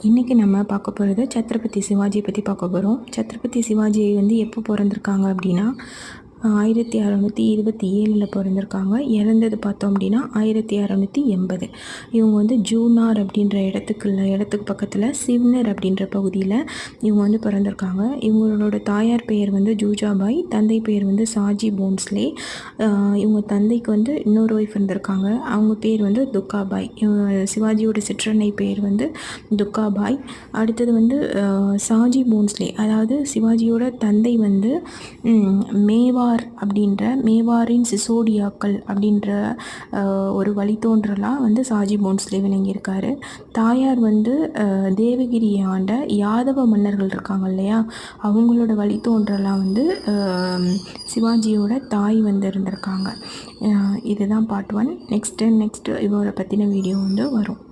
இன்றைக்கி நம்ம பார்க்க போகிறது சத்ரபதி சிவாஜியை பற்றி பார்க்க போகிறோம். சத்ரபதி சிவாஜி வந்து எப்போ பிறந்திருக்காங்க அப்படின்னா 1627 பிறந்திருக்காங்க. இறந்தது பார்த்தோம் அப்படின்னா 1680. இவங்க வந்து ஜூனார் அப்படின்ற இடத்துக்கு பக்கத்தில் சிவ்னர் அப்படின்ற பகுதியில் இவங்க வந்து பிறந்திருக்காங்க. இவங்களோட தாயார் பெயர் வந்து ஜூஜாபாய், தந்தை பெயர் வந்து சாஜி போன்ஸ்லே. இவங்க தந்தைக்கு வந்து இன்னொரு ஒய்ஃப் இருந்திருக்காங்க, அவங்க பேர் வந்து துக்காபாய். சிவாஜியோட சிற்றன்னை பெயர் வந்து துக்காபாய். அடுத்தது வந்து சாஜி போன்ஸ்லே, அதாவது சிவாஜியோட தந்தை வந்து மேவாரின் சிசோடியாக்கள் அப்படின்ற ஒரு வழித்தோன்றலாக வந்து சாஜி போன்ஸ்லே விளங்கியிருக்காரு. தாயார் வந்து தேவகிரியை ஆண்ட யாதவ மன்னர்கள் இருக்காங்க இல்லையா, அவங்களோட வழித்தோன்றலாக வந்து சிவாஜியோட தாய் வந்து இருந்திருக்காங்க. இதுதான் பார்ட் 1. நெக்ஸ்ட்டு இவரை பற்றின வீடியோ வந்து வரும்.